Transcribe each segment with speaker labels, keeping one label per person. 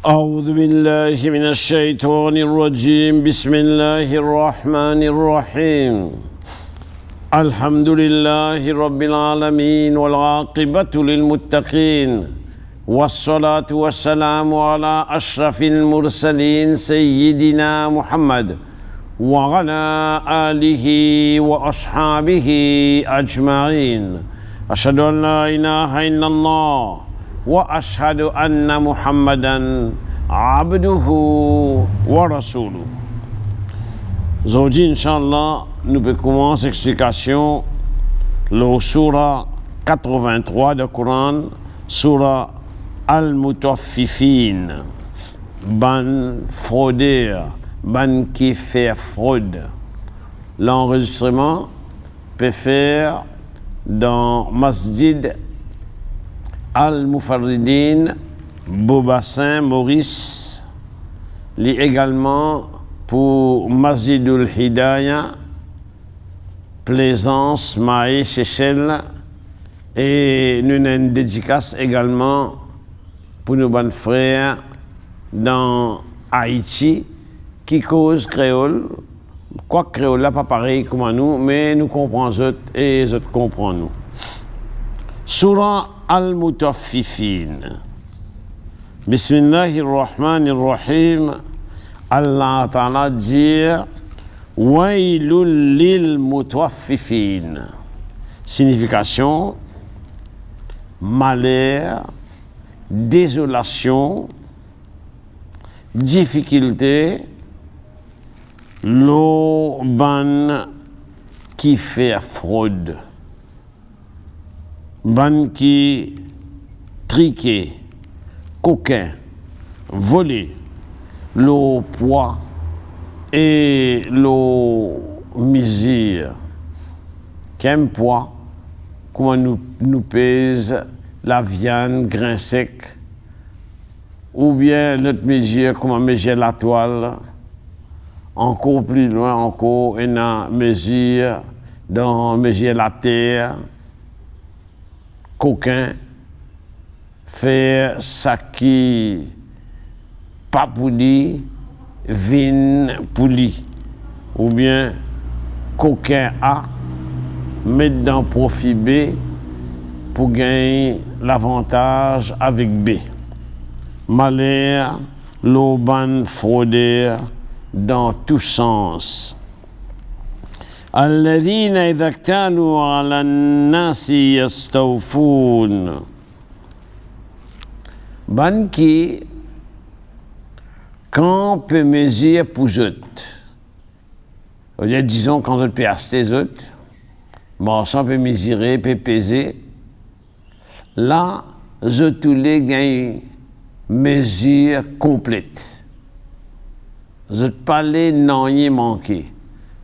Speaker 1: أعوذ بالله من الشيطان الرجيم بسم الله الرحمن الرحيم الحمد لله رب العالمين والعاقبة للمتقين والصلاة والسلام على أشرف المرسلين سيدنا محمد وعلى آله وأصحابه أجمعين أشهد أن لا إله إلا الله وأشهد أن محمدا عبده ورسوله. Aujourd'hui, Inch'Allah, nous pouvons commencer l'explication le Surah 83 du Coran, Surah Al-Mutaffifin, ban fraudeur, ban qui fait fraude. L'enregistrement peut faire dans Masjid Al-Mufarridin, Beaubassin, Maurice, également pour Masjidul Hidayah, Plaisance, Maé, Seychelles, et nous avons une dédicace également pour nos bons frères dans Haïti qui causent créole. Quoi créole là pas pareil comme nous, mais nous comprenons et les autres comprennent nous. Surah Al-Mutaffifin. Bismillahirrahmanirrahim. Allah Ta'ala dit Wailul lil mutaffifin. Signification malheur, désolation, difficulté, l'ban qui fait fraude. Ban qui triqué, coquin, volé, le poids et le misère. Quel poids, comment nous pèse la viande, grain sec, ou bien notre mesure, comment mesurer la toile, encore plus loin, encore une mesure dans mesurer la terre. Coquin faire ça qui pas pouli vin pouli ou bien coquin A mettre dans profit B pour gagner l'avantage avec B. Malheur, l'auban fraudeur dans tous sens. الذين إذا اكتالوا على الناس يستوفون. Ban qui, quand peut mesurer pour eux, disons quand on peut acheter les autres, bon, ça peut mesurer, peut peser, là, je tous les gagne mesure complète. Je parle non y manqué.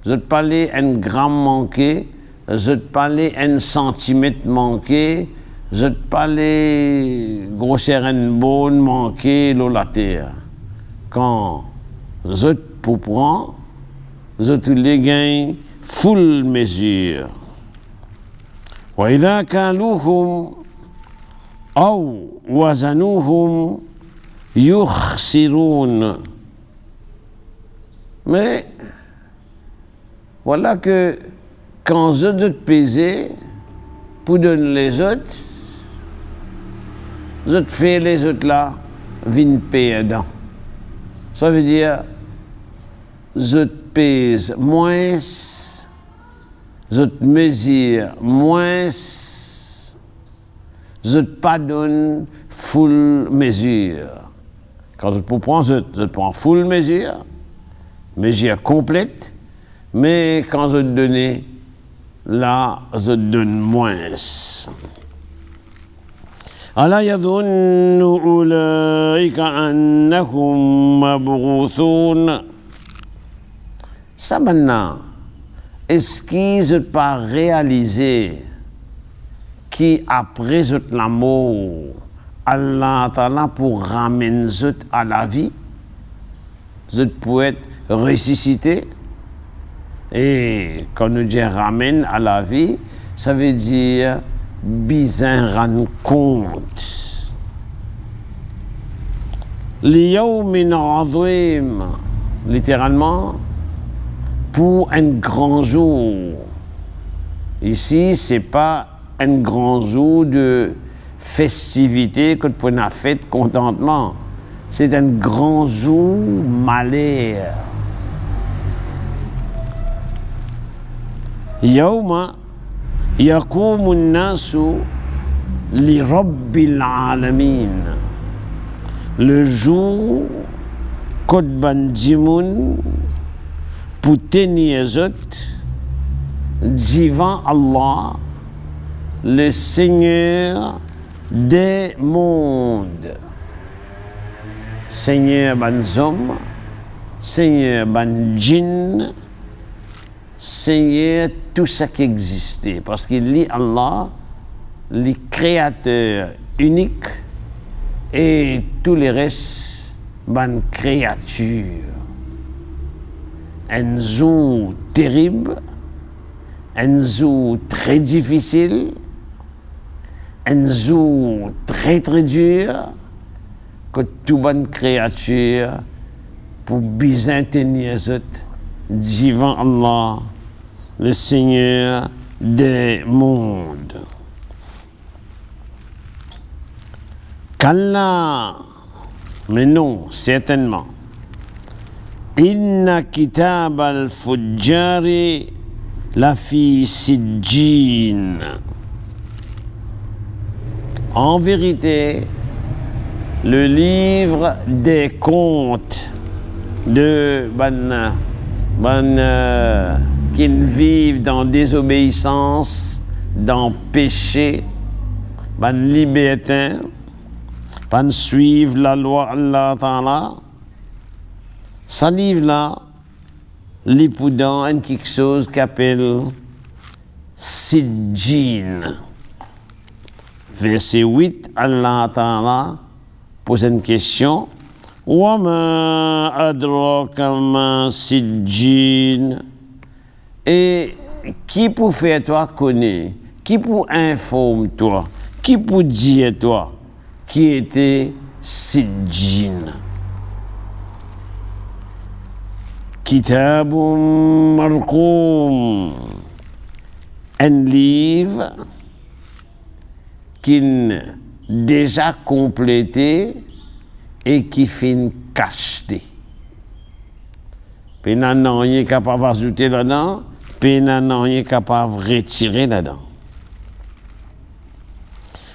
Speaker 1: Je te parlais un gramme manqué, je te parlais un centimètre manqué, je te parlais grosseur un bonne manqué, l'eau la terre. Quand je te prends, je te les gagne full mesure. وإذا كالوهم أو وزنوهم يخسرون. Mais voilà que quand je dois peser pour donner les autres, je te fais les autres là, viennent perdant. Ça veut dire, je te pèse moins, je te mesure moins, je te pardonne full mesure. Quand je te prends, je te prends full mesure complète. Mais quand je te donne, là, je te donne moins. ألا يظن أولئك أنهم مبعوثون. Ça maintenant, est-ce qu'ils n'ont pas réalisé qu'après la mort, Allah Ta'ala pour ramener à la vie, je peux être ressuscité? Et quand nous disons ramène à la vie, ça veut dire bien rendre compte. Liyawmin azim, littéralement, pour un grand jour. Ici, c'est pas un grand jour de festivité que tu as fait contentement. C'est un grand jour malheur. Yawma yaqumu an-nasu li rabbil alamin. Le jour que ban dimoun pour tenir devant Allah, le Seigneur des mondes. Seigneur ban hommes, Seigneur ban djinn, Seigneur tout ce qui existait. Parce qu'il est Allah, le créateur unique, et tous les restes ban créatures. Un jour terrible, un jour très difficile, un jour très très dur, que toute bonne créature pour bien tenir devant Allah, le Seigneur des mondes. Kalla, mais non, certainement. Inna kitab al-fujjari la fi sijjin. En vérité, le livre des contes de qui vivent dans désobéissance, dans péché, libertin, suivre la loi Allah Ta'ala, ça livre-là, l'époudan en quelque chose qu'appelle Sijjin. Verset 8, Allah Ta'ala pose une question. Wa ma adraka ma Sijjin. Et qui pour faire toi connaître? Qui pour informer toi? Qui pour dire toi? Qui était Sijjin? Kitabun marqum, un livre qui est déjà complété et qui finit cacheté. Pena n'a rien capable d'ajouter là-dedans, pena n'a rien capable de retirer là-dedans.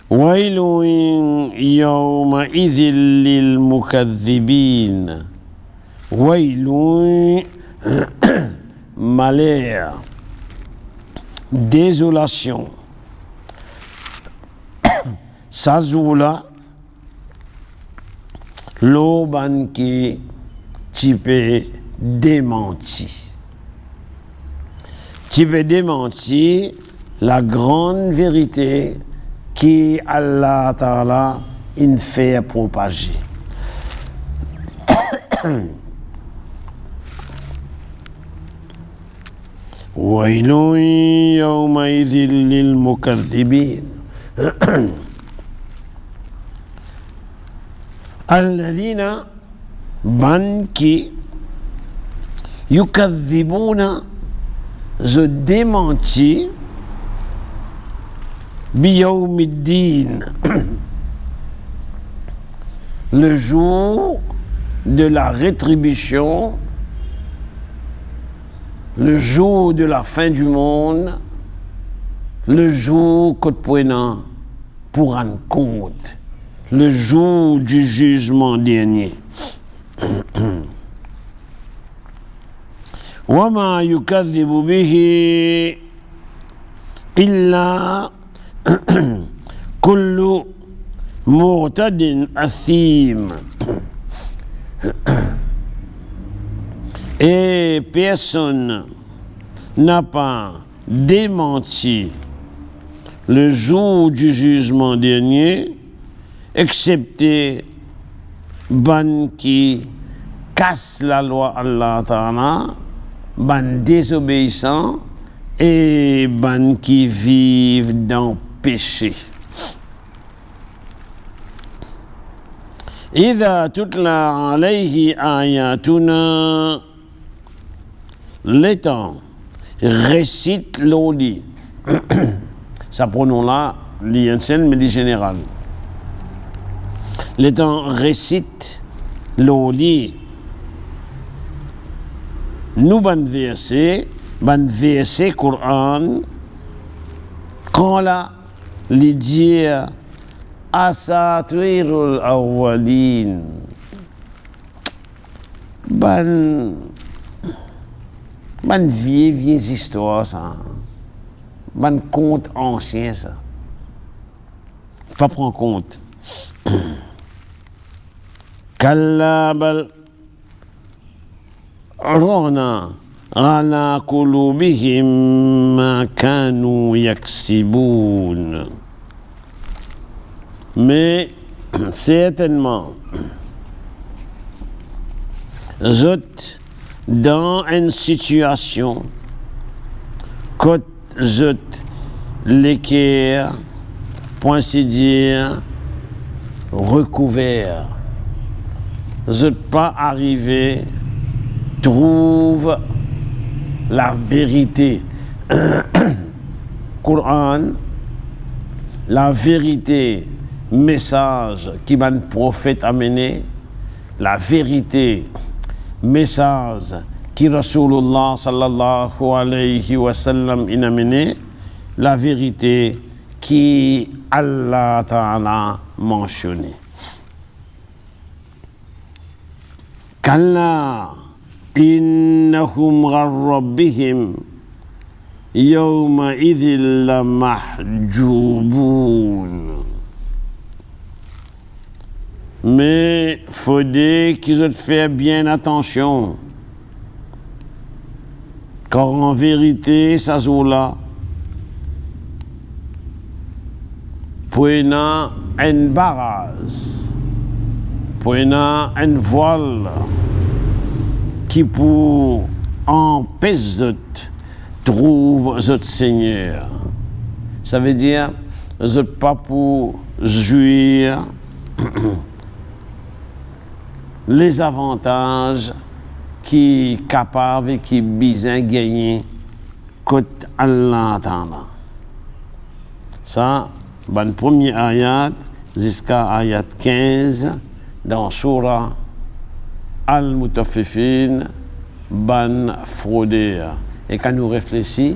Speaker 1: Wailun yawma idhil lil mukaththibin. Wailun, malheur, désolation. Ça jour-là, l'auban qui peut démentir. Tu peux démentir la grande vérité qui Allah Ta'ala in fait propager. Wailun yawma idhil lil mukaththibin. Alladhina banki yukadhibuna, je démentis biyawmiddin, le jour de la rétribution, le jour de la fin du monde, le jour que tu pour rendre compte, le jour du jugement dernier. وما يكذب به إلا كل معتد أثيم. Et personne n'a pas démenti le jour du jugement dernier, excepté ban qui casse la loi Allah Ta'ala, ban désobéissant et ban qui vivent dans péché. إذا تتلى عليه آياتنا l'étang récite l'audi. Ça pronom là, l'INSEN, mais le général. L'étang récite l'audi. Nous, ban verset Coran, quand là, les dire Asatirul awwalin, ban vieilles histoires, ça. Ban conte ancien, ça. Pas prendre compte. Kallabal Rona ala qulubihim ma kanu yaksiboun. Mais certainement, zot dans une situation quand zot l'équerre, pour ainsi dire, recouvert, zot pas arrivé, trouve la vérité. Coran, la vérité, message qui m'a le prophète amené, la vérité, message qui Rasulullah sallallahu alayhi wa sallam a amené, la vérité qui Allah ta'ala mentionné. Kalla innahum rabbihim yawma idhil lamahjubun. Mais faudrait qu'ils aient fait bien attention, car en vérité, ça là, prenant un barrage, prenant un voile qui pour empêcher trouve notre Seigneur. Ça veut dire, pas pour jouir les avantages qui capable et qui besoin gagner côté Allah Ta'ala. Ça, ban premier ayat jusqu'à ayat 15 dans Surah Al-Mutaffifin, ban fraudeur. Et quand nous réfléchissons,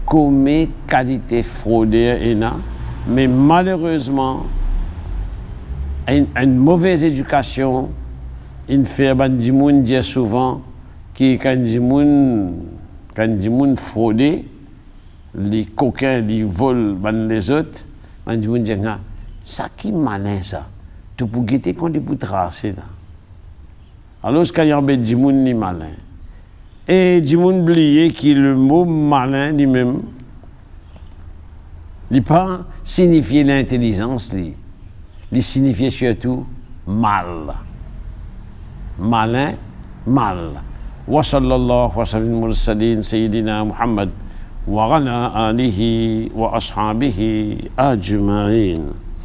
Speaker 1: comment qualité fraudeur est là, mais malheureusement, une mauvaise éducation, il fait des gens dire souvent que quand des gens fraudent, les coquins, les volent les autres, les gens disent ça qui est malin ça, tu peux guetter quand tu peux tracer là. Alors quand il y a des gens qui sont malins, et des gens oublient que le mot malin lui-même, il ne pas signifier l'intelligence, il signifie surtout mal. Malin, mal. Wa sallallahu wa sallam mursalin sayyidina Muhammad wa ala alihi wa ashabihi ajma'in.